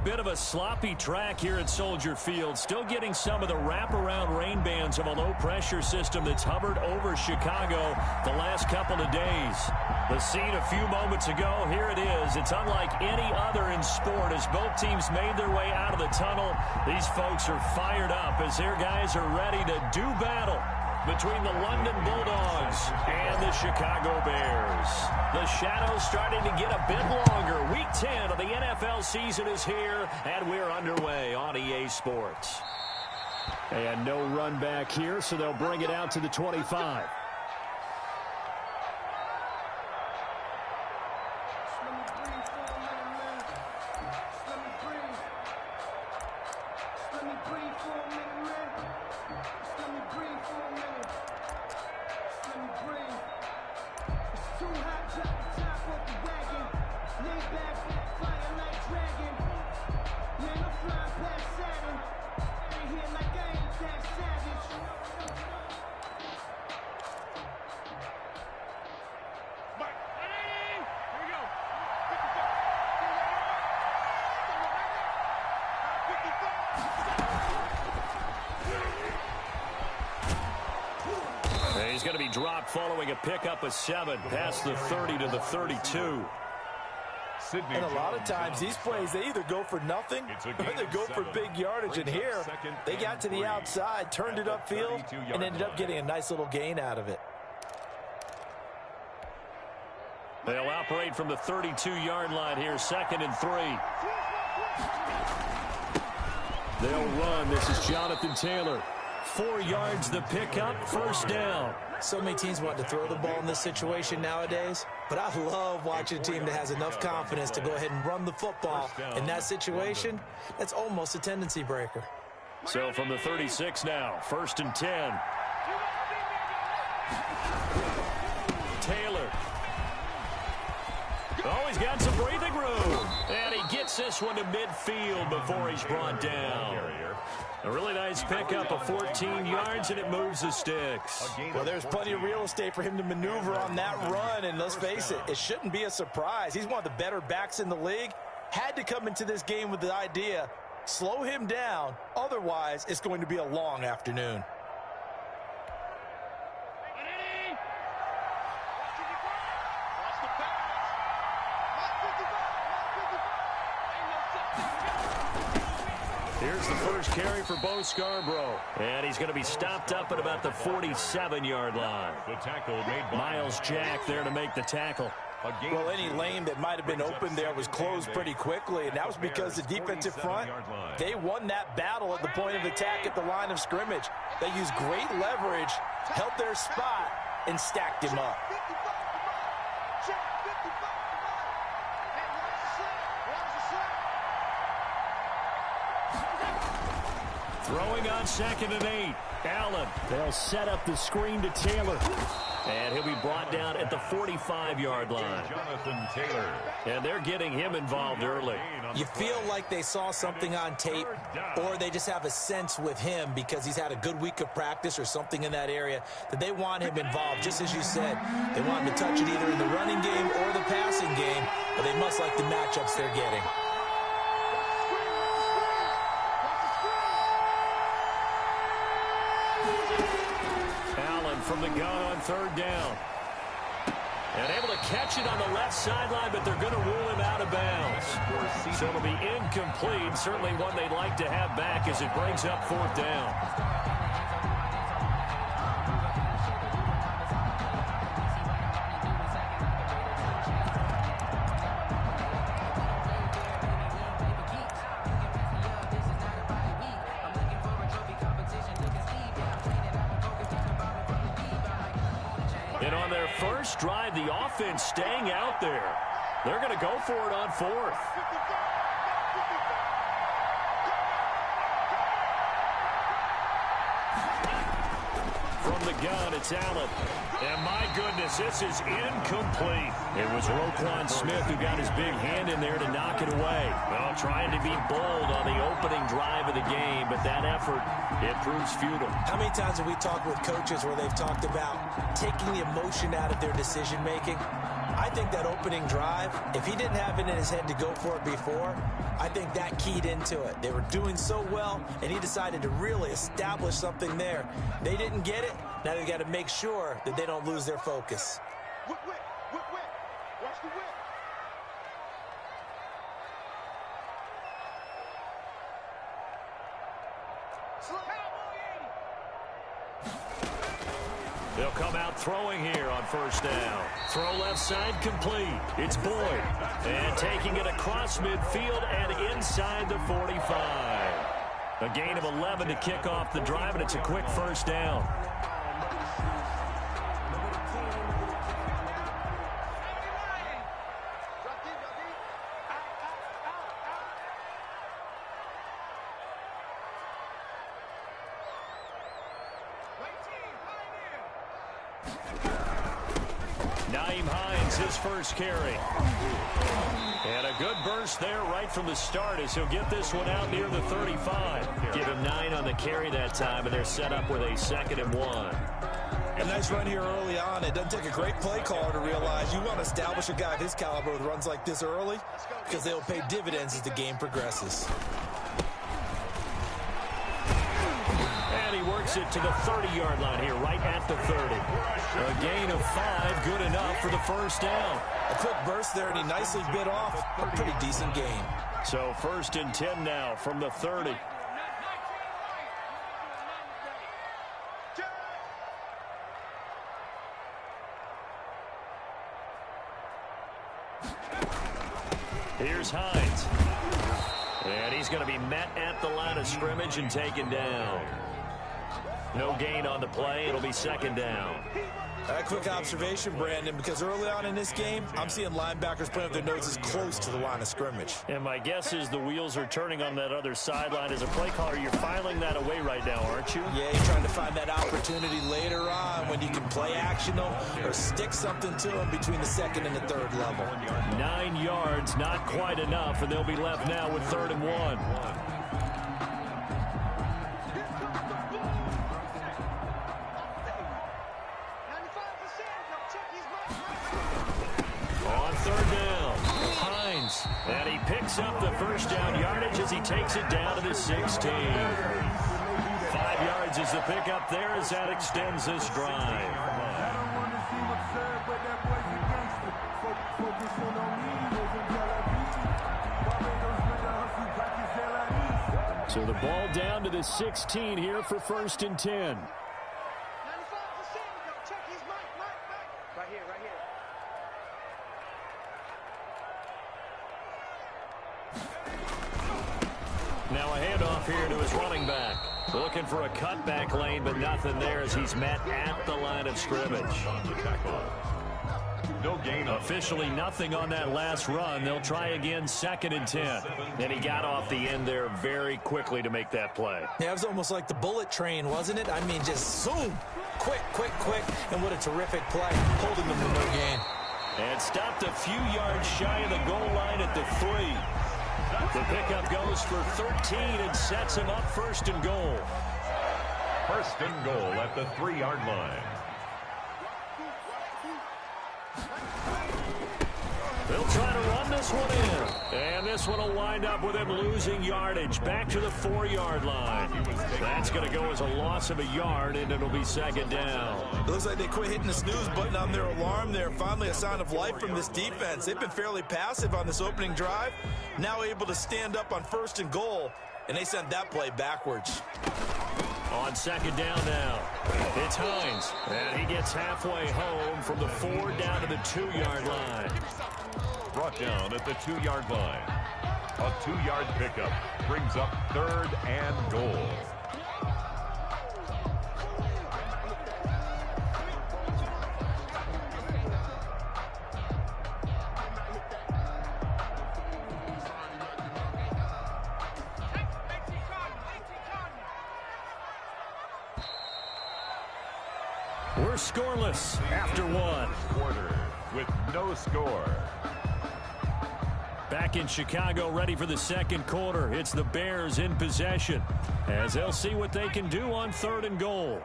Bit of a sloppy track here at Soldier Field. Still getting some of the wraparound rain bands of a low-pressure system that's hovered over Chicago the last couple of days. The scene a few moments ago, here it is. It's unlike any other in sport as both teams made their way out of the tunnel. These folks are fired up as their guys are ready to do battle between the London Bulldogs and the Chicago Bears. The shadows starting to get a bit longer. Week 10 of the NFL season is here, and we're underway on EA Sports. And no run back here, so they'll bring it out to the 25. He's going to be dropped following a pickup of 7 past the 30 to the 32. And a lot of times these plays, they either go for nothing or they go for big yardage. And here, they got to the outside, turned it upfield, and ended up getting a nice little gain out of it. They'll operate from the 32-yard line here, 2nd and 3. They'll run. This is Jonathan Taylor. 4 yards the pickup, 1st down. So many teams want to throw the ball in this situation nowadays, but I love watching a team that has enough confidence to go ahead and run the football. In that situation, that's almost a tendency breaker. So from the 36 now, 1st and 10. Taylor. Oh, he's got some breathing room. And he gets this one to midfield before he's brought down. A really nice pickup of 14 yards, and it moves the sticks. Well, there's plenty of real estate for him to maneuver on that run, and let's face it, it shouldn't be a surprise. He's one of the better backs in the league. Had to come into this game with the idea, slow him down, otherwise it's going to be a long afternoon. Here's the first carry for Bo Scarborough. And he's going to be stopped up at about the 47-yard line. The tackle made by Miles Jack there to make the tackle. Well, any lane that might have been open there was closed pretty quickly, and that was because the defensive front, they won that battle at the point of attack at the line of scrimmage. They used great leverage, held their spot, and stacked him up. Throwing on 2nd and 8. Allen. They'll set up the screen to Taylor. And he'll be brought down at the 45-yard line. Jonathan Taylor. And they're getting him involved early. You feel like they saw something on tape, or they just have a sense with him because he's had a good week of practice or something in that area that they want him involved. Just as you said, they want him to touch it either in the running game or the passing game, but they must like the matchups they're getting. From the gun on 3rd down. And able to catch it on the left sideline, but they're going to rule him out of bounds. So it'll be incomplete. Certainly one they'd like to have back as it brings up 4th down. And on their first drive, the offense staying out there. They're going to go for it on 4th. From the gun, it's Allen. And my goodness, this is incomplete. It was Roquan Smith who got his big hand in there to knock it away. Well, trying to be bold on the opening drive of the game, but that effort, it proves futile. How many times have we talked with coaches where they've talked about taking the emotion out of their decision-making? I think that opening drive, if he didn't have it in his head to go for it before, I think that keyed into it. They were doing so well, and he decided to really establish something there. They didn't get it. Now they've got to make sure that they don't lose their focus. Whip. Watch the whip. They'll come out throwing here on first down. Throw left side complete. It's Boyd. And taking it across midfield and inside the 45. A gain of 11 to kick off the drive, and it's a quick first down. His first carry. And a good burst there right from the start as he'll get this one out near the 35. Give him 9 on the carry that time, and they're set up with a 2nd and 1. A nice run here early on. It doesn't take a great play caller to realize you want to establish a guy of his caliber with runs like this early because they will pay dividends as the game progresses. And he works it to the 30-yard line here, right at the 30. A gain of 5, good enough for the first down. A quick burst there, and he nicely bit off a pretty decent gain. So 1st and 10 now from the 30. Here's Hines. And he's going to be met at the line of scrimmage and taken down. No gain on the play. It'll be 2nd down. A quick observation, Brandon, because early on in this game, I'm seeing linebackers playing with their noses close to the line of scrimmage. And my guess is the wheels are turning on that other sideline. As a play caller, you're filing that away right now, aren't you? Yeah, you're trying to find that opportunity later on when you can play action or stick something to them between the 2nd and the 3rd level. 9 yards, not quite enough, and they'll be left now with 3rd and 1. And he picks up the first down yardage as he takes it down to the 16. 5 yards is the pickup there as that extends this drive. So the ball down to the 16 here for 1st and 10. Now a handoff here to his running back. Looking for a cutback lane, but nothing there as he's met at the line of scrimmage. No gain. Officially nothing on that last run. They'll try again, 2nd and 10. And he got off the end there very quickly to make that play. Yeah, it was almost like the bullet train, wasn't it? I mean, just zoom. Quick. And what a terrific play. Holding them to no gain. And stopped a few yards shy of the goal line at the 3. The pickup goes for 13 and sets him up 1st and goal. 1st and goal at the 3-yard line. They'll try to run this one in. And this one will wind up with him losing yardage. Back to the 4-yard line. That's going to go as a loss of a yard, and it'll be 2nd down. It looks like they quit hitting the snooze button on their alarm there. Finally a sign of life from this defense. They've been fairly passive on this opening drive. Now able to stand up on 1st and goal, and they sent that play backwards. On 2nd down now, it's Hines. And he gets halfway home from the 4 down to the 2-yard line. Brought down at the 2-yard line. A 2-yard pickup brings up 3rd and goal. We're scoreless after 1. Quarter with no score. Back in Chicago, ready for the 2nd quarter. It's the Bears in possession as they'll see what they can do on 3rd and goal.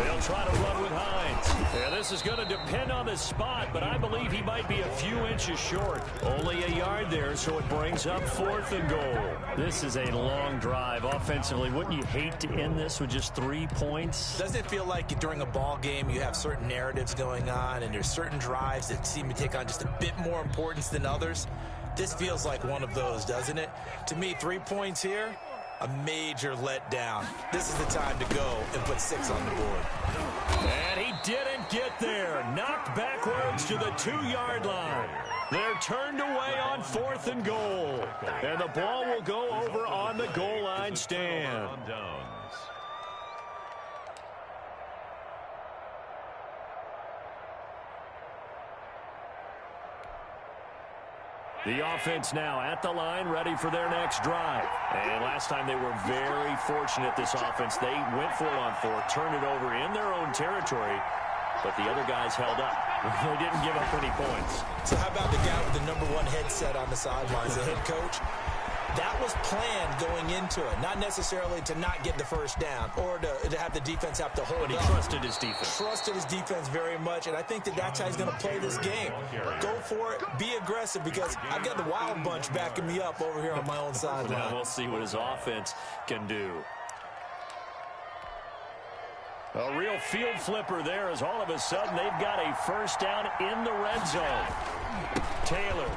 They'll try to run with Hines. And this is going to depend on the spot, but I believe he might be a few inches short. Only a yard there, so it brings up 4th and goal. This is a long drive offensively. Wouldn't you hate to end this with just 3 points? Doesn't it feel like during a ball game you have certain narratives going on and there's certain drives that seem to take on just a bit more importance than others? This feels like one of those, doesn't it? To me, 3 points here, a major letdown. This is the time to go and put 6 on the board. And he didn't get there. Knocked backwards to the 2-yard line. They're turned away on 4th and goal. And the ball will go over on the goal line stand. The offense now at the line, ready for their next drive. And last time they were very fortunate, this offense. They went for it on 4, turned it over in their own territory, but the other guys held up. They didn't give up any points. So how about the guy with the #1 headset on the sidelines, the head coach? That was planned going into it, not necessarily to not get the first down or to have the defense have to hold But he up. trusted his defense. Trusted his defense very much, and I think that's how he's going to play this game. Go for it, be aggressive, because I've got the wild bunch backing me up over here on my own sideline. Now we'll see what his offense can do. A real field flipper there, as all of a sudden they've got a first down in the red zone. Taylor.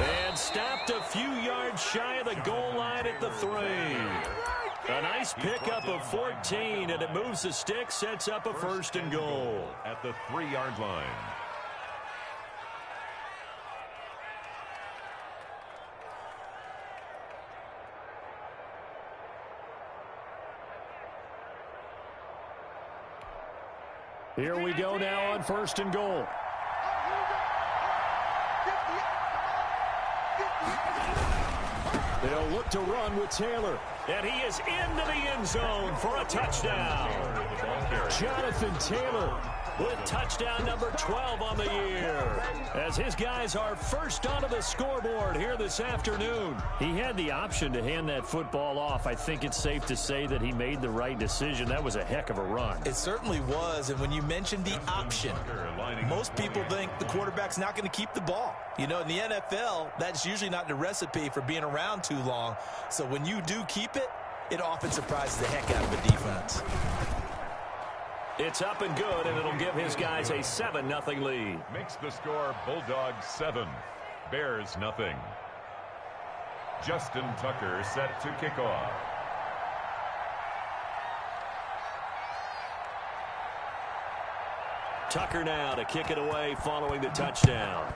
And stopped a few yards shy of the goal line at the 3. A nice pickup of 14, and it moves the stick, sets up a 1st and goal. At the 3-yard line. Here we go now on 1st and goal. They'll look to run with Taylor. And he is into the end zone for a touchdown. Jonathan Taylor with touchdown number 12 on the year, as his guys are first onto the scoreboard here this afternoon. He had the option to hand that football off. I think it's safe to say that he made the right decision. That was a heck of a run. It certainly was, and when you mentioned the option, most people think the quarterback's not going to keep the ball. You know, in the NFL, that's usually not the recipe for being around too long. So when you do keep it, it often surprises the heck out of a defense. It's up and good, and it'll give his guys a 7-0 lead. Makes the score Bulldogs 7, Bears nothing. Justin Tucker set to kick off. Tucker now to kick it away following the touchdown.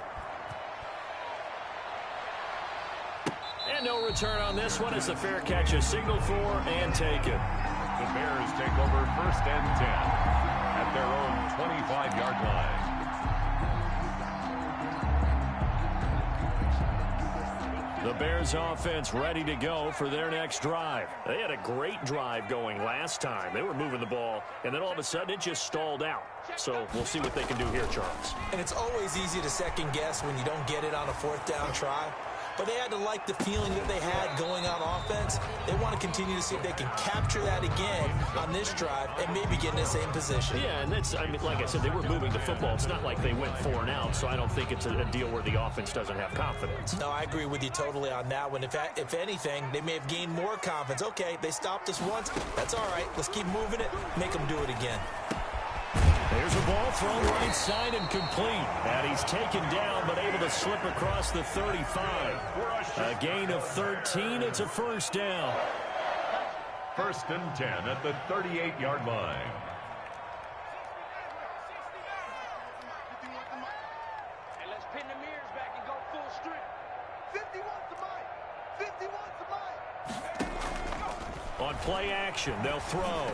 And no return on this one as the fair catch is signaled for and taken. The Bears take over 1st and 10 at their own 25-yard line. The Bears offense ready to go for their next drive. They had a great drive going last time. They were moving the ball, and then all of a sudden it just stalled out. So we'll see what they can do here, Charles. And it's always easy to second guess when you don't get it on a 4th down try. But they had to like the feeling that they had going on offense. They want to continue to see if they can capture that again on this drive and maybe get in the same position. Yeah, and that's, I mean, like I said, they were moving the football. It's not like they went 4 and out, so I don't think it's a deal where the offense doesn't have confidence. No, I agree with you totally on that one. If anything, they may have gained more confidence. Okay, they stopped us once. That's all right. Let's keep moving it. Make them do it again. There's a ball thrown right side and complete. And he's taken down, but able to slip across the 35. A gain of 13. It's a first down. 1st and 10 at the 38-yard line. And let's pin the mirrors back and go full strength. 51's the mic. 51's the mic. On play action, they'll throw.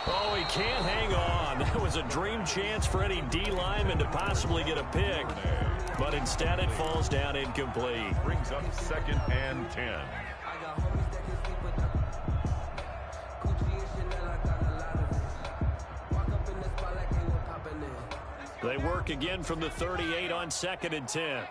Oh, he can't hang on. That was a dream chance for any D lineman to possibly get a pick. But instead it falls down incomplete. Brings up 2nd and 10. They work again from the 38 on 2nd and 10.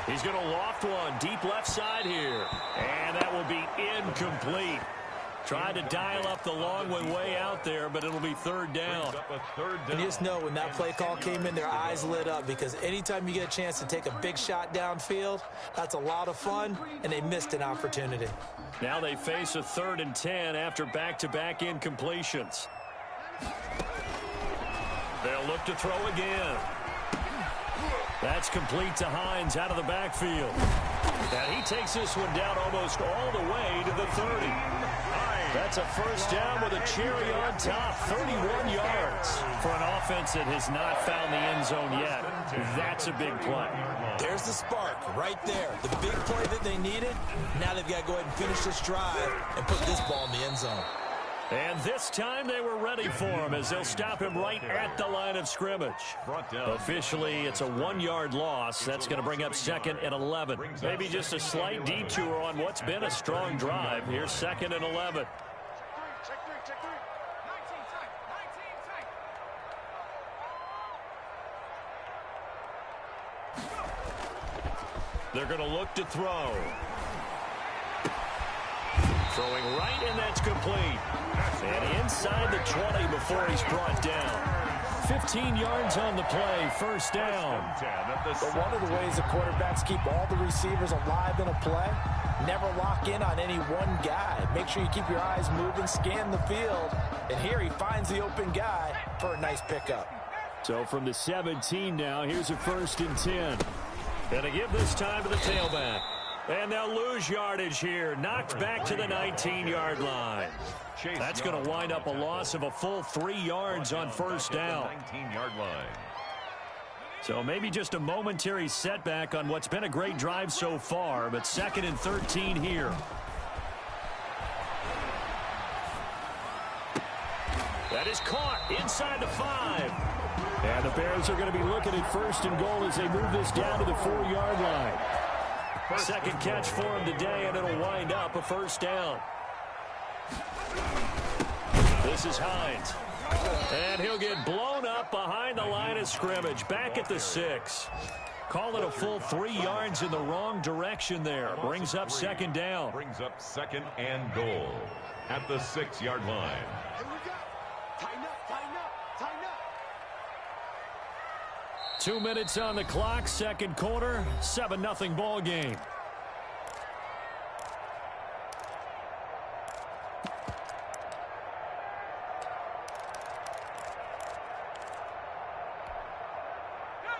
He's going to loft one deep left side here. And that will be incomplete. Tried to dial up the long one way out there, but it'll be third down. And you just know when that play call came in, their eyes lit up, because anytime you get a chance to take a big shot downfield, that's a lot of fun, and they missed an opportunity. Now they face a 3rd and 10 after back-to-back incompletions. They'll look to throw again. That's complete to Hines out of the backfield. And he takes this one down almost all the way to the 30. That's a first down with a cherry on top, 31 yards. For an offense that has not found the end zone yet, that's a big play. There's the spark right there. The big play that they needed. Now they've got to go ahead and finish this drive and put this ball in the end zone. And this time they were ready for him as they'll stop him right at the line of scrimmage. Officially, it's a 1-yard loss. That's going to bring up 2nd and 11. Maybe just a slight detour on what's been a strong drive. Here's 2nd and 11. They're going to look to throw. Throwing right, and that's complete. And inside the 20 before he's brought down. 15 yards on the play, first down. But one of the ways the quarterbacks keep all the receivers alive in a play, never lock in on any one guy. Make sure you keep your eyes moving, scan the field. And here he finds the open guy for a nice pickup. So from the 17 now, here's a 1st and 10. And to give this time to the tailback. And they'll lose yardage here. Knocked back to the 19-yard line. That's going to wind up a loss of a full 3 yards on first down. 19-yard line. So maybe just a momentary setback on what's been a great drive so far, but 2nd and 13 here. That is caught inside the 5. And the Bears are going to be looking at 1st and goal as they move this down to the 4-yard line. Second catch for him today, and it'll wind up a first down. This is Hines. And he'll get blown up behind the line of scrimmage, back at the 6. Call it a full 3 yards in the wrong direction there. Brings up 2nd down. Brings up 2nd and goal at the 6-yard line. 2 minutes on the clock, second quarter, 7-0 ball game.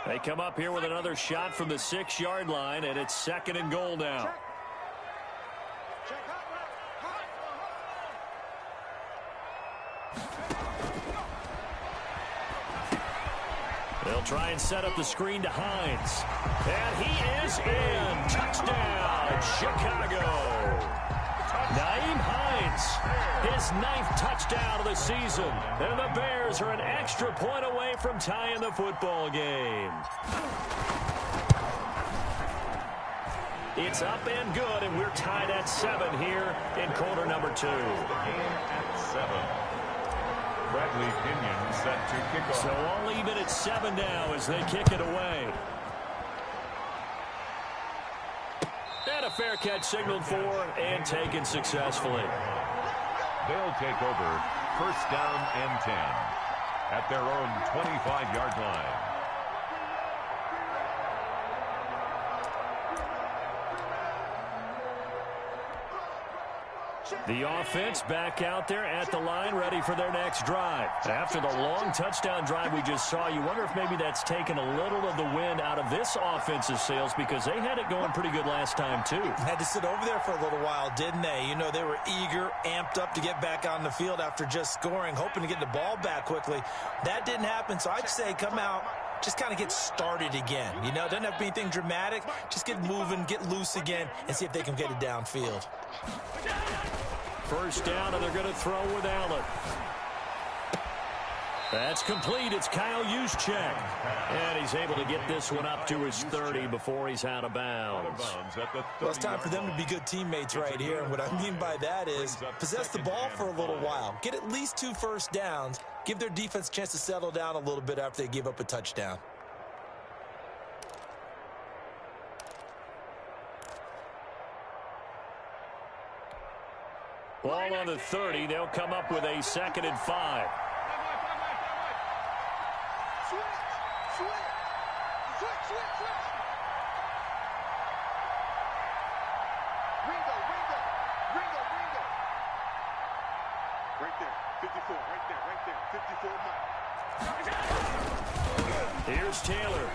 They come up here with another shot from the 6-yard line, and it's 2nd and goal now. They'll try and set up the screen to Hines. And he is in. Touchdown, Chicago. Nyheim Hines, his 9th touchdown of the season. And the Bears are an extra point away from tying the football game. It's up and good, and we're tied at 7 here in quarter number 2. The game at 7. Bradley Pinion set to kick off. So all even at 7 now as they kick it away. And a fair catch signaled for and taken successfully. They'll take over 1st down and 10 at their own 25-yard line. The offense back out there at the line, ready for their next drive. After the long touchdown drive we just saw, you wonder if maybe that's taken a little of the wind out of this offense's sails, because they had it going pretty good last time, too. Had to sit over there for a little while, didn't they? You know, they were eager, amped up to get back on the field after just scoring, hoping to get the ball back quickly. That didn't happen, so I'd say come out, just kind of get started again. You know, it doesn't have to be anything dramatic. Just get moving, get loose again, and see if they can get it downfield. First down, and they're going to throw with Allen. That's complete. It's Kyle Juszczyk. And he's able to get this one up to his 30 before he's out of bounds. Well, it's time for them to be good teammates right here. And what I mean by that is possess the ball for a little while. Get at least 2 first downs. Give their defense a chance to settle down a little bit after they give up a touchdown. Ball on the 30. They'll come up with a 2nd and 5. Right there, 54, right there, 54 miles. Here's Taylor.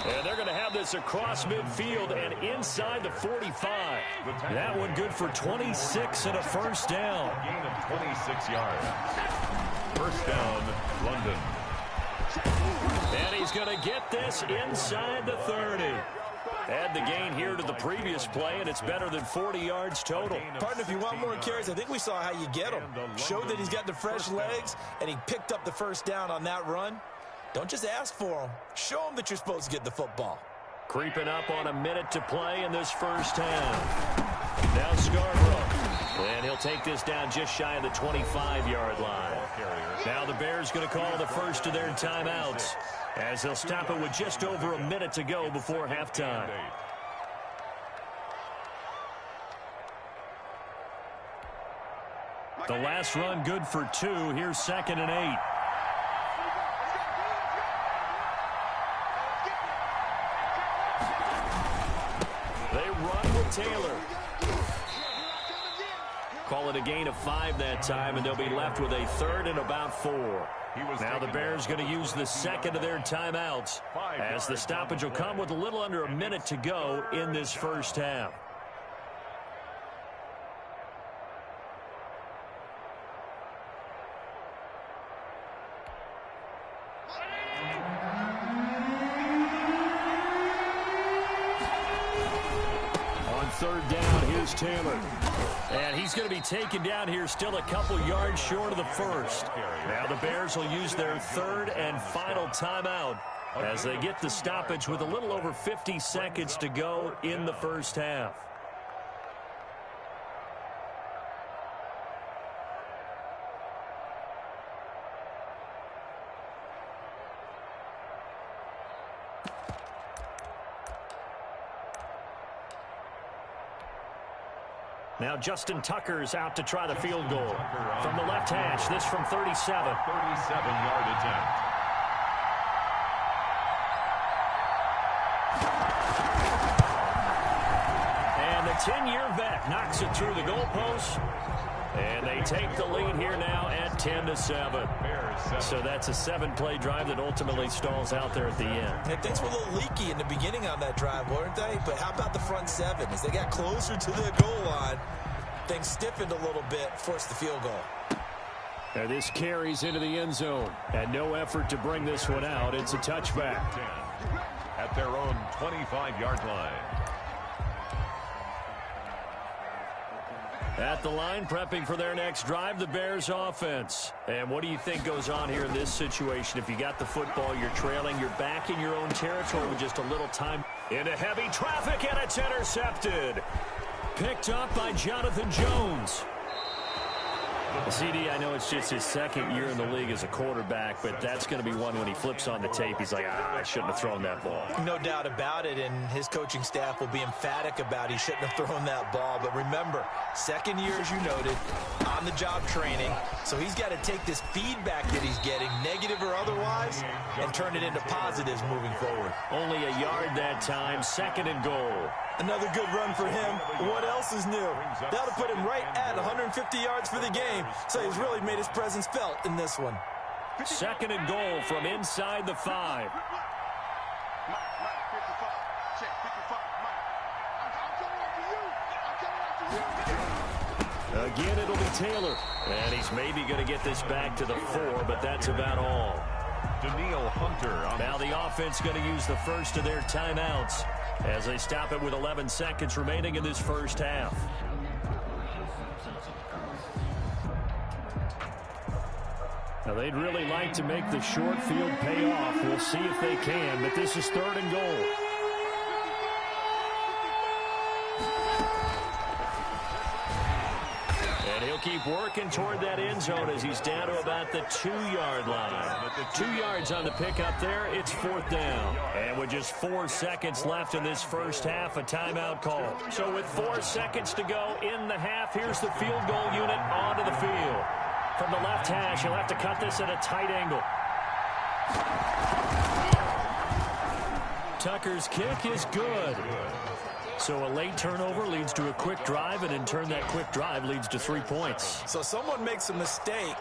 And they're going to have this across midfield and inside the 45. That one good for 26 and a first down. A gain of 26 yards. First down, London. And he's going to get this inside the 30. Add the gain here to the previous play, and it's better than 40 yards total. Partner, if you want more carries, I think we saw how you get him. Showed that he's got the fresh legs, and he picked up the first down on that run. Don't just ask for him. Show him that you're supposed to get the football. Creeping up on a minute to play in this first half. Now Scarborough. And he'll take this down just shy of the 25-yard line. Now the Bears going to call the first of their timeouts, as they'll stop it with just over a minute to go before halftime. The last run good for 2. Here's 2nd and 8. They run with Taylor. Call it a gain of 5 that time, and they'll be left with a 3rd and about 4. Now the Bears going to use the second of their timeouts, as the stoppage will come with a little under a minute to go in this first half. On 3rd down, here's Taylor. And he's going to be taken down here still a couple yards short of the first. Now the Bears will use their 3rd and final timeout as they get the stoppage with a little over 50 seconds to go in the first half. Now Justin Tucker's out to try the field goal. From the left hash, this from 37. 37-yard attempt. And the 10-year vet knocks it through the goalpost. And they take the lead here now at 10-7. So that's a 7-play drive that ultimately stalls out there at the end. And things were a little leaky in the beginning on that drive, weren't they? But how about the front 7? As they got closer to the goal line, things stiffened a little bit, forced the field goal. And this carries into the end zone. And no effort to bring this one out. It's a touchback. At their own 25-yard line. At the line, prepping for their next drive, the Bears offense. And what do you think goes on here in this situation? If you got the football, you're trailing, you're back in your own territory with just a little time. Into heavy traffic, and it's intercepted. Picked up by Jonathan Jones. CD, I know it's just his 2nd year in the league as a quarterback, but that's going to be one when he flips on the tape. He's like, I shouldn't have thrown that ball. No doubt about it, and his coaching staff will be emphatic about he shouldn't have thrown that ball. But remember, 2nd year, as you noted, on-the-job training. So he's got to take this feedback that he's getting, negative or otherwise, and turn it into positives moving forward. Only a yard that time, 2nd and goal. Another good run for him. What else is new? That'll put him right at 150 yards for the game. So he's really made his presence felt in this one. 2nd and goal from inside the 5. Again, it'll be Taylor. And he's maybe going to get this back to the 4, but that's about all. Daniil Hunter. Now the offense going to use the first of their timeouts as they stop it with 11 seconds remaining in this first half. Now they'd really like to make the short field pay off. We'll see if they can, but this is 3rd and goal. And he'll He'll keep working toward that end zone as he's down to about the 2-yard line. 2 yards on the pickup there. It's 4th down. And with just 4 seconds left in this first half, a timeout call. So with 4 seconds to go in the half, here's the field goal unit onto the field. From the left hash, he'll have to cut this at a tight angle. Tucker's kick is good. So a late turnover leads to a quick drive, and in turn that quick drive leads to 3 points. So someone makes a mistake,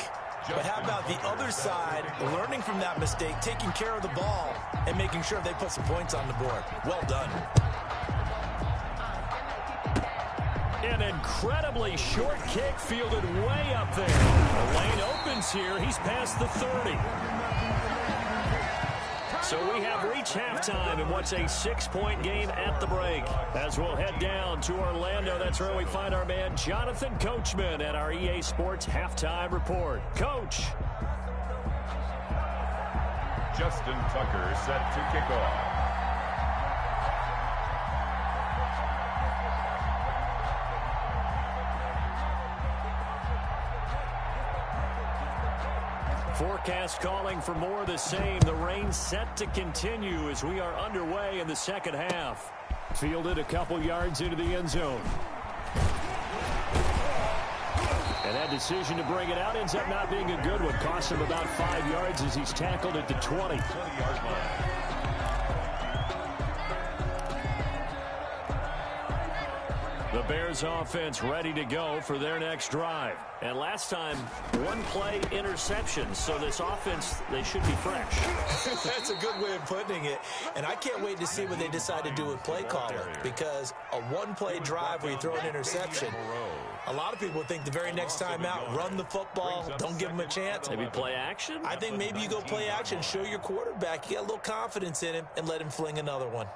but how about the other side learning from that mistake, taking care of the ball, and making sure they put some points on the board? Well done. An incredibly short kick fielded way up there. The lane opens here. He's past the 30. So we have reached halftime in what's a 6-point game at the break. As we'll head down to Orlando, that's where we find our man Jonathan Coachman at our EA Sports Halftime Report. Coach. Justin Tucker set to kick off. Forecast calling for more of the same. The rain set to continue as we are underway in the second half. Fielded a couple yards into the end zone. And that decision to bring it out ends up not being a good one. Cost him about 5 yards as he's tackled at the 20-yard line. The Bears offense ready to go for their next drive. And last time, 1-play interception. So this offense, they should be fresh. That's a good way of putting it. And I can't wait to see what they decide to do with play calling. Because a 1-play drive where you throw an interception, a lot of people think the very next time out, run the football, don't give them a chance. Maybe play action? I think maybe you go play action, show your quarterback, you get a little confidence in him, and let him fling another one.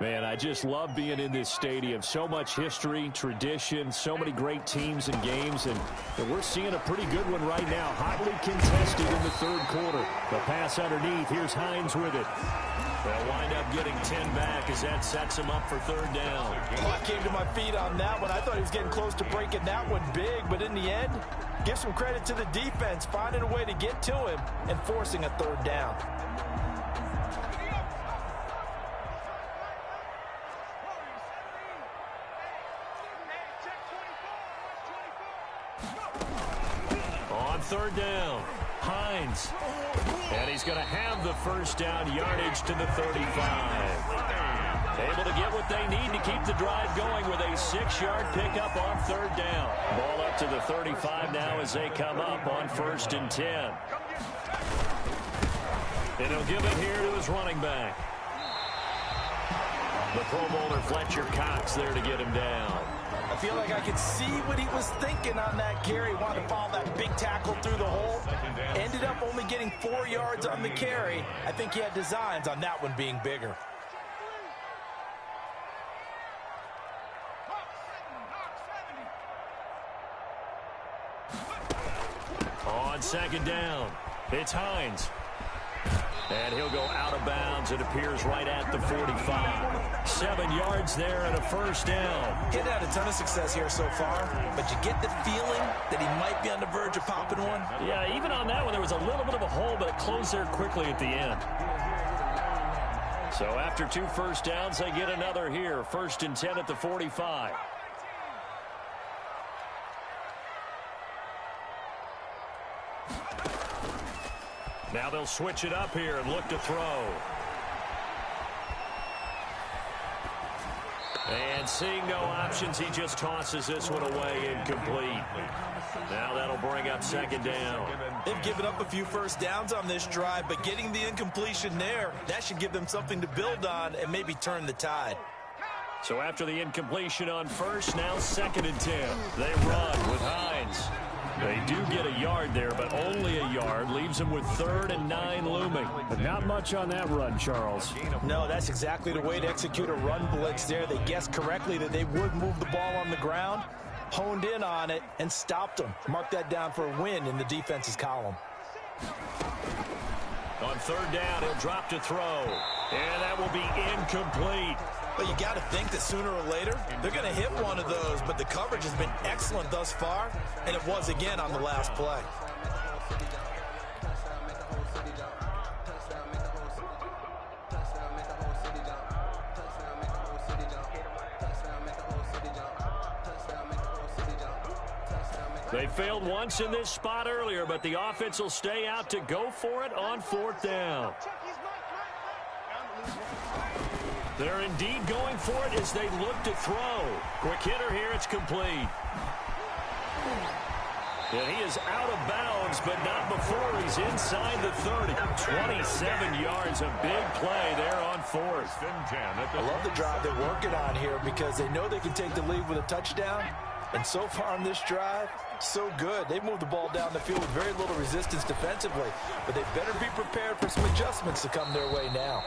Man, I just love being in this stadium. So much history, tradition, so many great teams and games, and we're seeing a pretty good one right now. Hotly contested in the third quarter. The pass underneath. Here's Hines with it. They'll wind up getting 10 back as that sets him up for third down. Well, I came to my feet on that one. I thought he was getting close to breaking that one big, but in the end, give some credit to the defense, finding a way to get to him and forcing a third down. Third down, Hines. And he's going to have the first down, yardage to the 35. Able to get what they need to keep the drive going with a 6-yard pickup on third down. Ball up to the 35 now as they come up on 1st and 10. And he'll give it here to his running back. The Pro Bowler Fletcher Cox there to get him down. I feel like I could see what he was thinking on that carry. Wanted to follow that big tackle through the hole. Ended up only getting 4 yards on the carry. I think he had designs on that one being bigger. On second down, it's Hines. And he'll go out of bounds. It appears right at the 45. 7 yards there and a first down. He's had a ton of success here so far, but you get the feeling that he might be on the verge of popping one. Yeah, even on that one, there was a little bit of a hole, but it closed there quickly at the end. So after 2 first downs, they get another here. 1st and 10 at the 45. Now they'll switch it up here and look to throw. And seeing no options, he just tosses this one away incomplete. Now that'll bring up 2nd down. They've given up a few first downs on this drive, but getting the incompletion there, that should give them something to build on and maybe turn the tide. So after the incompletion on first, now 2nd and 10. They run with Hines. They do get a yard there, but only a yard. Leaves them with 3rd and 9 looming. But not much on that run, Charles. No, that's exactly the way to execute a run blitz there. They guessed correctly that they would move the ball on the ground, honed in on it, and stopped them. Mark that down for a win in the defense's column. On 3rd down, he'll drop to throw. And that will be incomplete. Well, you got to think that sooner or later, they're going to hit one of those, but the coverage has been excellent thus far, and it was again on the last play. They failed once in this spot earlier, but the offense will stay out to go for it on 4th down. They're indeed going for it as they look to throw. Quick hitter here, it's complete. And he is out of bounds, but not before he's inside the 30. 27 yards, a big play there on 4th. I love the drive they're working on here because they know they can take the lead with a touchdown. And so far on this drive, so good. They've moved the ball down the field with very little resistance defensively. But they better be prepared for some adjustments to come their way now.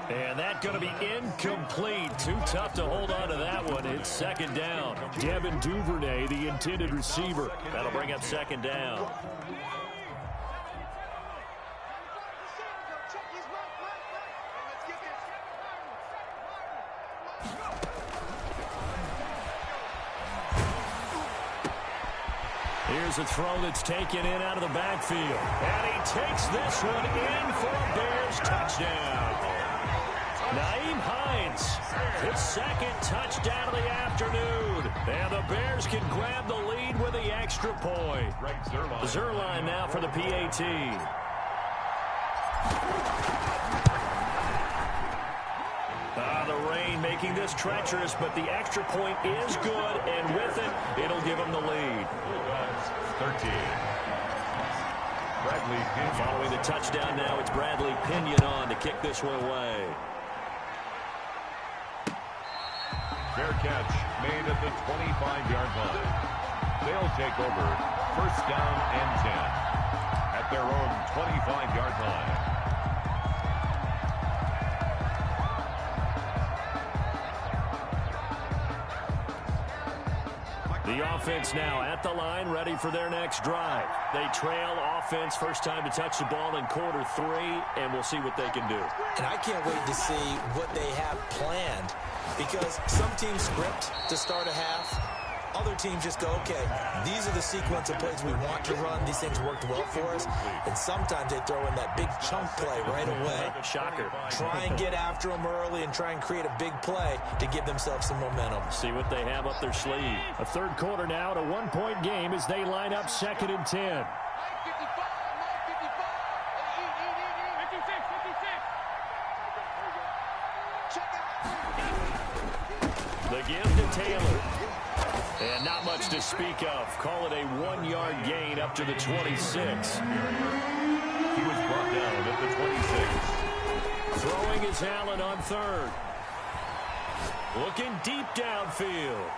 And that's going to be incomplete. Too tough to hold on to that one. It's 2nd down. Devin Duvernay, the intended receiver. That'll bring up 2nd down. Here's a throw that's taken in out of the backfield. And he takes this one in for a Bears touchdown. Naeem Hines, his 2nd touchdown of the afternoon. And the Bears can grab the lead with the extra point. Zerline now for the PAT. The rain making this treacherous, but the extra point is good, and with it, it'll give them the lead. 13. Bradley Pinion. Following the touchdown now, it's Bradley Pinion on to kick this one away. Fair catch made at the 25-yard line. They'll take over 1st down and 10 at their own 25-yard line. The offense now at the line, ready for their next drive. They trail offense, first time to touch the ball in quarter 3, and we'll see what they can do. And I can't wait to see what they have planned, because some teams script to start a half. Other teams just go, okay, these are the sequence of plays we want to run. These things worked well for us. And sometimes they throw in that big chunk play right away. Shocker. Try and get after them early and try and create a big play to give themselves some momentum. See what they have up their sleeve. A 3rd quarter now, a 1-point game as they line up 2nd and 10. The give to Taylor. And not much to speak of. Call it a 1-yard gain up to the 26. He was brought down at the 26. Throwing is Allen on 3rd. Looking deep downfield.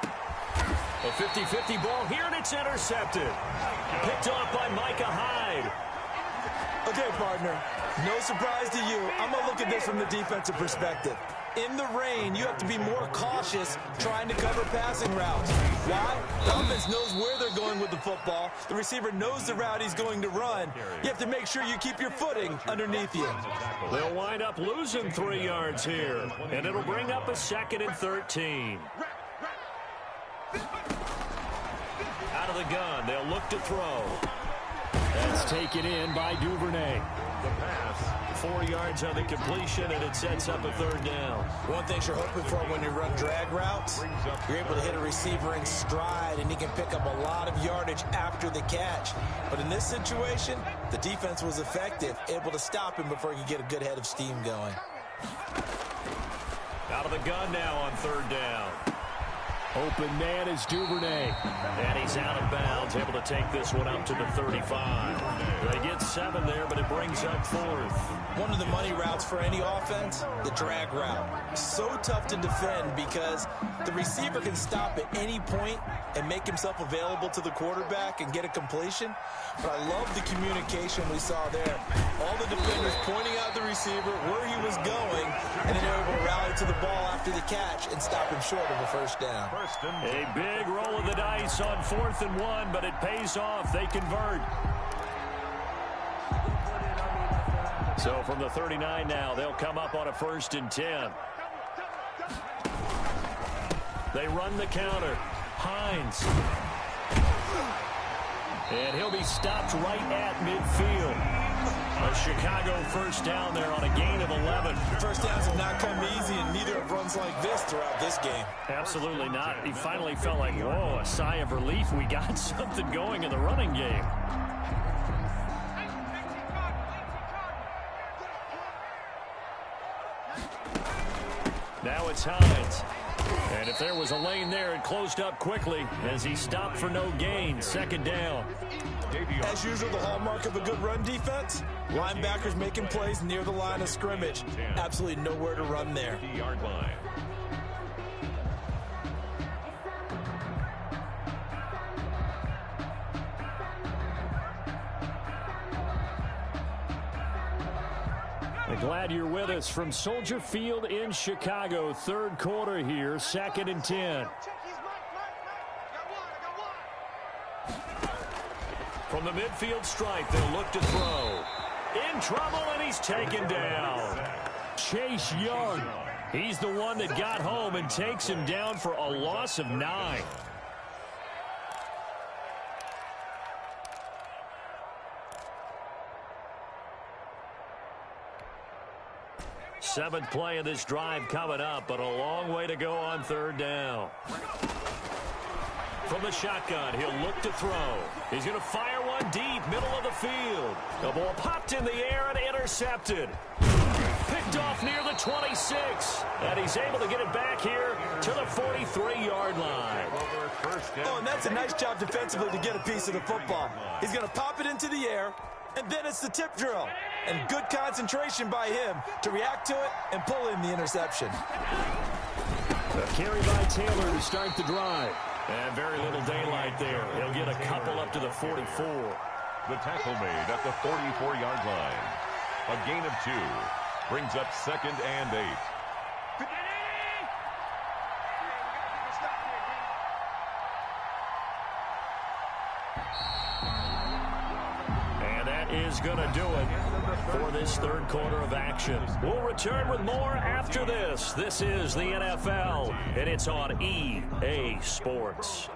A 50-50 ball here, and it's intercepted. Picked off by Micah Hyde. Okay, partner, no surprise to you. I'm going to look at this from the defensive perspective. In the rain, you have to be more cautious trying to cover passing routes. Why? The offense knows where they're going with the football. The receiver knows the route he's going to run. You have to make sure you keep your footing underneath you. They'll wind up losing 3 yards here, and it'll bring up a 2nd and 13. Out of the gun, they'll look to throw. That's taken in by Duvernay. The pass. 4 yards on the completion, and it sets up a 3rd down. One thing you're hoping for when you run drag routes, you're able to hit a receiver in stride, and he can pick up a lot of yardage after the catch. But in this situation, the defense was effective, able to stop him before he could get a good head of steam going. Out of the gun now on 3rd down. Open man is Duvernay. And he's out of bounds, able to take this one up to the 35. They get 7 there, but it brings up 4th. One of the money routes for any offense, the drag route. So tough to defend because the receiver can stop at any point and make himself available to the quarterback and get a completion. But I love the communication we saw there. All the defenders pointing out the receiver, where he was going, and then they were able to rally to the ball after the catch and stop him short of a 1st down. A big roll of the dice on 4th and 1, but it pays off. They convert. So from the 39 now, they'll come up on a 1st and 10. They run the counter. Hines. And he'll be stopped right at midfield. A Chicago first down there on a gain of 11. First downs have not come easy, and neither have runs like this throughout this game. Absolutely not. He finally felt like, whoa, a sigh of relief. We got something going in the running game. Now it's Hines. And if there was a lane there, it closed up quickly as he stopped for no gain. Second down. As usual, the hallmark of a good run defense, linebackers making plays near the line of scrimmage. Absolutely nowhere to run there. Yard line. Glad you're with us from Soldier Field in Chicago. Third quarter here, 2nd and 10. From the midfield stripe, they'll look to throw. In trouble, and he's taken down. Chase Young. He's the one that got home and takes him down for a loss of 9. Seventh play of this drive coming up, but a long way to go on third down. From the shotgun, he'll look to throw. He's going to fire one deep, middle of the field. The ball popped in the air and intercepted. Picked off near the 26. And he's able to get it back here to the 43-yard line. Oh, and that's a nice job defensively to get a piece of the football. He's going to pop it into the air, and then it's the tip drill. And good concentration by him to react to it and pull in the interception. A carry by Taylor to start the drive. And very little daylight there. He'll get a couple up to the 44. The tackle made at the 44-yard line. A gain of 2 brings up 2nd and 8. Is going to do it for this third quarter of action. We'll return with more after this. This is the NFL, and it's on EA Sports.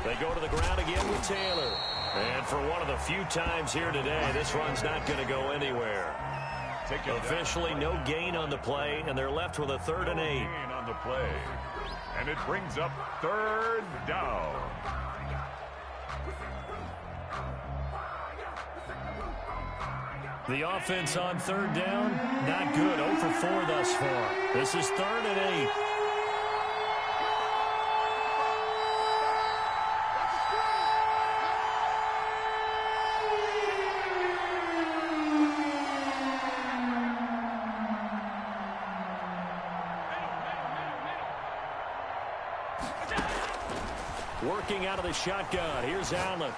They go to the ground again with Taylor. And for one of the few times here today, this run's not going to go anywhere. Officially no gain on the play, and they're left with a 3rd and 8. Gain on the play. And it brings up 3rd down. The offense on 3rd down, not good. 0 for 4 thus far. This is 3rd and 8. Working out of the shotgun. Here's Allen.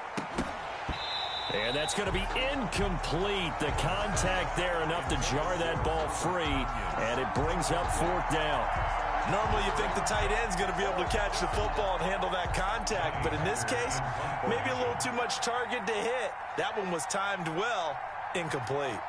And that's going to be incomplete. The contact there enough to jar that ball free. And it brings up 4th down. Normally you think the tight end's going to be able to catch the football and handle that contact. But in this case, maybe a little too much target to hit. That one was timed well. Incomplete.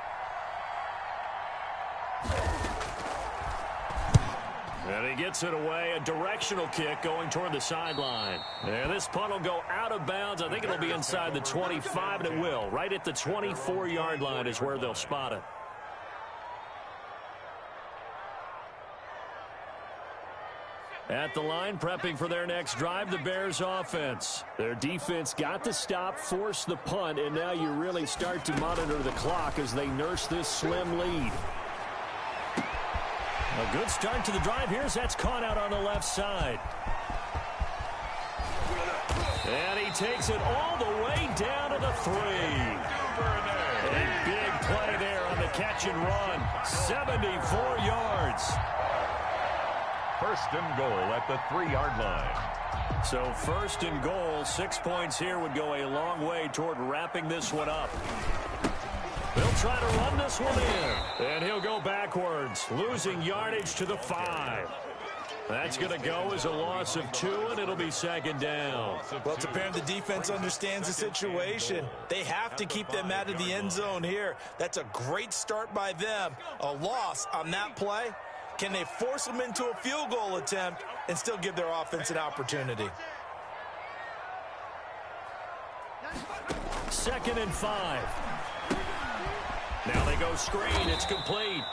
And he gets it away. A directional kick going toward the sideline. And this punt will go out of bounds. I think it'll be inside the 25, and it will. Right at the 24-yard line is where they'll spot it. At the line, prepping for their next drive, the Bears offense. Their defense got the stop, forced the punt, and now you really start to monitor the clock as they nurse this slim lead. A good start to the drive. Here's that's caught out on the left side. And he takes it all the way down to the 3. A big play there on the catch and run. 74 yards. 1st and goal at the 3-yard line. So first and goal, 6 points here would go a long way toward wrapping this one up. They'll try to run this one in, and he'll go backwards, losing yardage to the 5. That's going to go as a loss of 2, and it'll be second down. Well, it's apparent the defense understands the situation. They have to keep them out of the end zone here. That's a great start by them. A loss on that play. Can they force them into a field goal attempt and still give their offense an opportunity? Second and 5. Now they go screen. It's complete.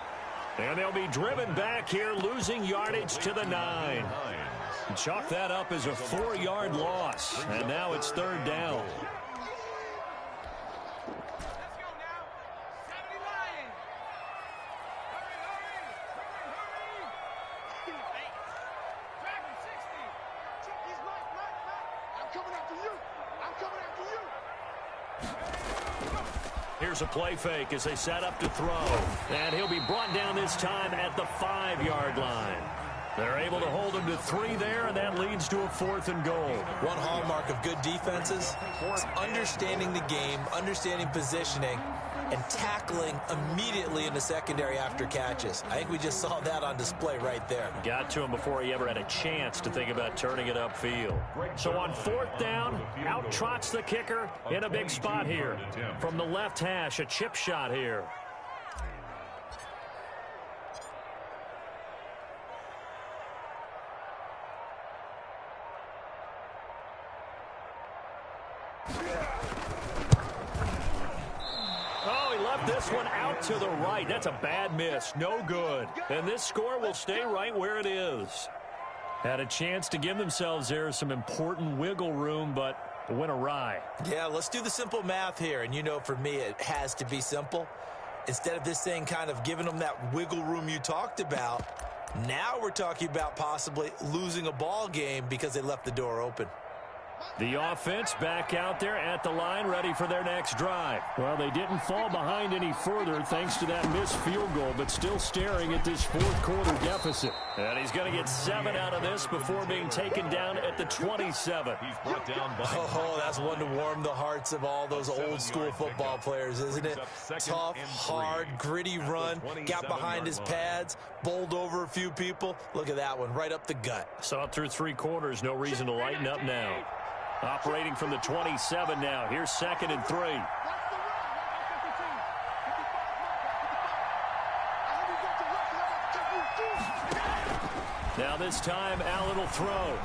And they'll be driven back here, losing yardage to the 9. Chalk that up as a 4-yard loss. And now it's third down. Here's a play fake as they set up to throw. And he'll be brought down this time at the 5-yard line. They're able to hold him to 3 there, and that leads to a 4th and goal. One hallmark of good defenses is understanding the game, understanding positioning, and tackling immediately in the secondary after catches. I think we just saw that on display right there. Got to him before he ever had a chance to think about turning it upfield. So on 4th down, out trots the kicker in a big spot here. From the left hash, a chip shot here. This one out to the right. That's a bad miss. No good. And this score will stay right where it is. Had a chance to give themselves there some important wiggle room, but it went awry. Yeah, let's do the simple math here. And you know, for me, it has to be simple. Instead of this thing kind of giving them that wiggle room you talked about, now we're talking about possibly losing a ball game because they left the door open. The offense back out there at the line, ready for their next drive. Well, they didn't fall behind any further thanks to that missed field goal, but still staring at this 4th quarter deficit. And he's going to get 7 out of this before being taken down at the 27. He's brought down by that's one to warm the hearts of all those old school football players, isn't it? Tough, hard, gritty run, got behind his pads, bowled over a few people. Look at that one, right up the gut. Saw it through 3 quarters, no reason to lighten up now. Operating from the 27 now. Here's 2nd and 3. Now this time, Allen will throw.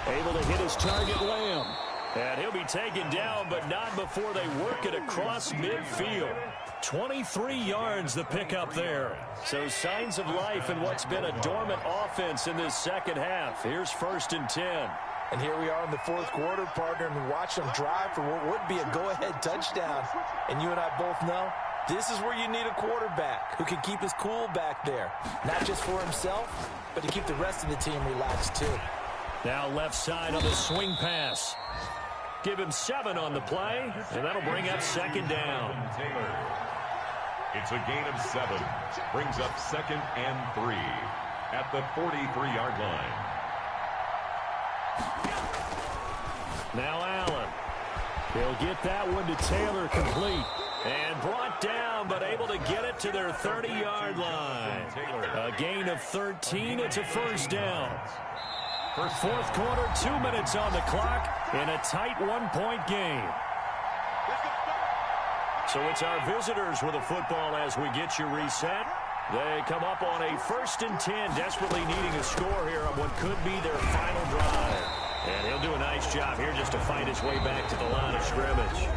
Able to hit his target, Lamb. And he'll be taken down, but not before they work it across midfield. 23 yards the pickup there. So signs of life in what's been a dormant offense in this second half. Here's 1st and 10. And here we are in the 4th quarter, partner, and watch them drive for what would be a go-ahead touchdown. And you and I both know this is where you need a quarterback who can keep his cool back there. Not just for himself, but to keep the rest of the team relaxed too. Now left side on the swing pass. Give him 7 on the play, and that'll bring up 2nd down. It's a gain of 7. Brings up 2nd and 3 at the 43-yard line. Now Allen. He'll get that one to Taylor complete. And brought down, but able to get it to their 30-yard line. A gain of 13. It's a 1st down. 4th quarter, 2 minutes on the clock in a tight 1-point game. So it's our visitors with the football as we get you reset. They come up on a 1st and 10, desperately needing a score here on what could be their final drive. And he'll do a nice job here just to fight his way back to the line of scrimmage.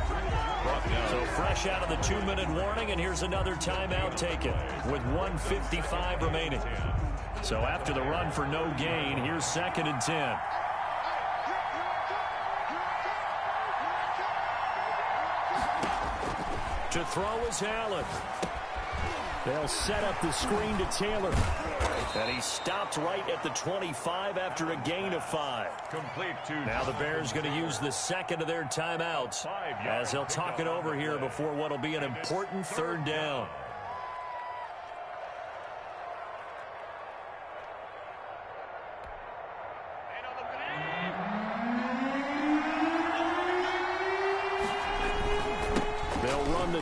So fresh out of the 2-minute warning, and here's another timeout taken with 1:55 remaining. So after the run for no gain, here's 2nd and 10. To throw is Allen. They'll set up the screen to Taylor. And he stopped right at the 25 after a gain of 5. Complete to now the Bears going to use the 2nd of their timeouts as they'll talk it over here before what will be an important 3rd down.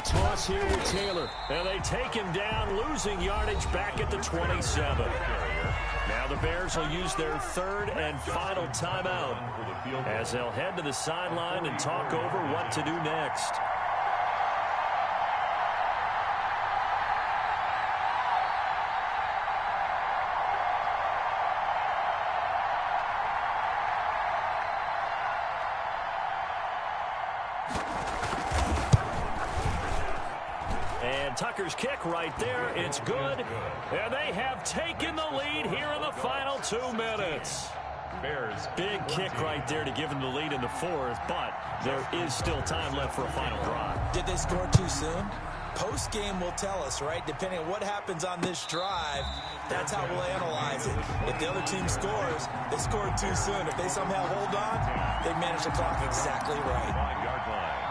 toss here with Taylor. And they take him down, losing yardage back at the 27. Now the Bears will use their third and final timeout as they'll head to the sideline and talk over what to do next. Tucker's kick right there. It's good. And they have taken the lead here in the final 2 minutes. Bears. Big kick right there to give them the lead in the fourth, but there is still time left for a final drive. Did they score too soon? Post-game will tell us, right? Depending on what happens on this drive, that's how we'll analyze it. If the other team scores, they scored too soon. If they somehow hold on, they manage the clock exactly right. 5-yard line.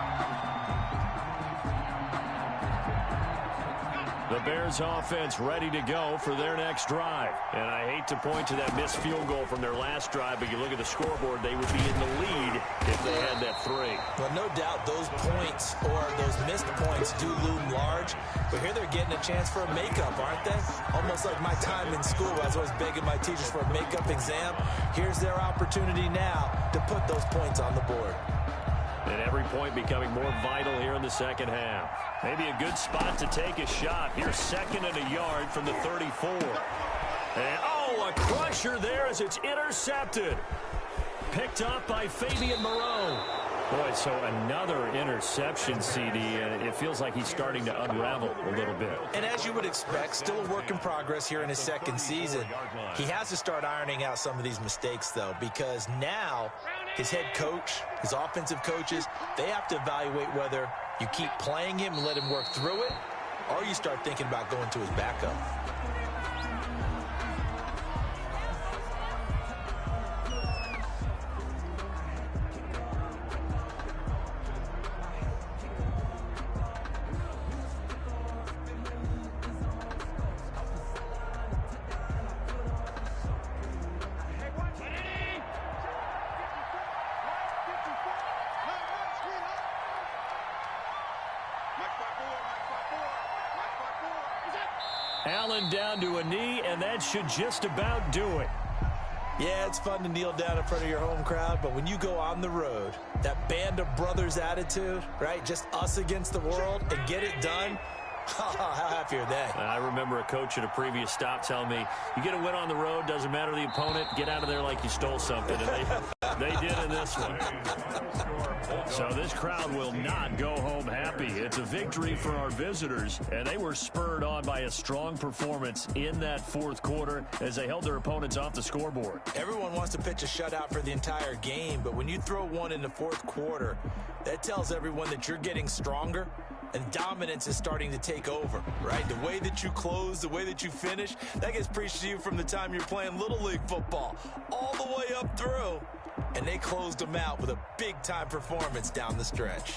The Bears offense ready to go for their next drive. And I hate to point to that missed field goal from their last drive, but you look at the scoreboard, they would be in the lead if they had that 3. Well, no doubt those points or those missed points do loom large. But here they're getting a chance for a makeup, aren't they? Almost like my time in school. I was always begging my teachers for a makeup exam. Here's their opportunity now to put those points on the board. And every point becoming more vital here in the second half. Maybe a good spot to take a shot. Here's 2nd and a yard from the 34. And, a crusher there as it's intercepted. Picked up by Fabian Moreau. Boy, so another interception, CD, and it feels like he's starting to unravel a little bit. And as you would expect, still a work in progress here in his second season. He has to start ironing out some of these mistakes, though, because now his head coach, his offensive coaches, they have to evaluate whether you keep playing him and let him work through it, or you start thinking about going to his backup. Allen down to a knee, and that should just about do it. Yeah, it's fun to kneel down in front of your home crowd, but when you go on the road, that band of brothers attitude, right, just us against the world, and get it done, how happy are they? I remember a coach at a previous stop telling me, you get a win on the road, doesn't matter the opponent, get out of there like you stole something. And they did in this one. So this crowd will not go home happy. It's a victory for our visitors, and they were spurred on by a strong performance in that fourth quarter as they held their opponents off the scoreboard. Everyone wants to pitch a shutout for the entire game, but when you throw one in the fourth quarter, that tells everyone that you're getting stronger and dominance is starting to take over, right? The way that you close, the way that you finish, that gets preached to you from the time you're playing Little League football all the way up through. And they closed them out with a big-time performance down the stretch.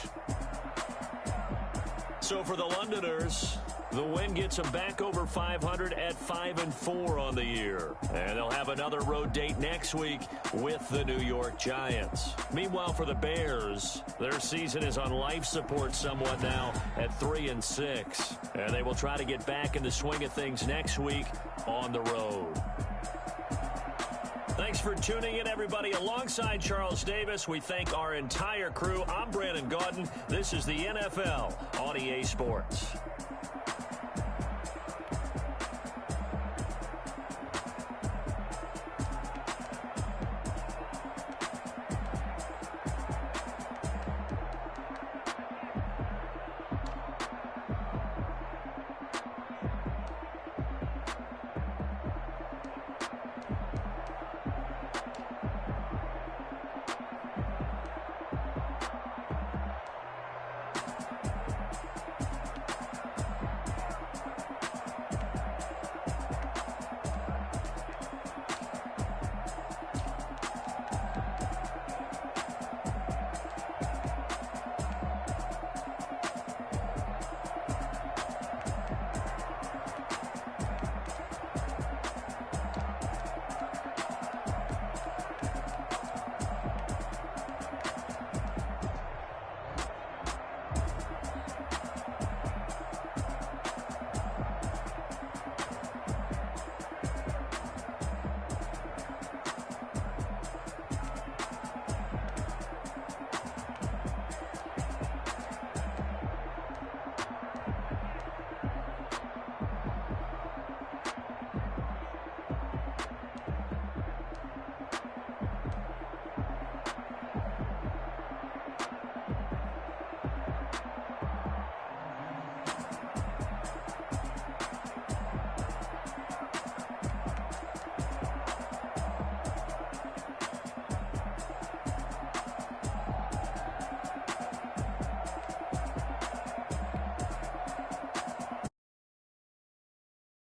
So for the Londoners, the win gets them back over 500 at 5-4 on the year. And they'll have another road date next week with the New York Giants. Meanwhile, for the Bears, their season is on life support somewhat now at 3-6. And they will try to get back in the swing of things next week on the road. Thanks for tuning in, everybody. Alongside Charles Davis, we thank our entire crew. I'm Brandon Gaudin. This is the NFL on EA Sports.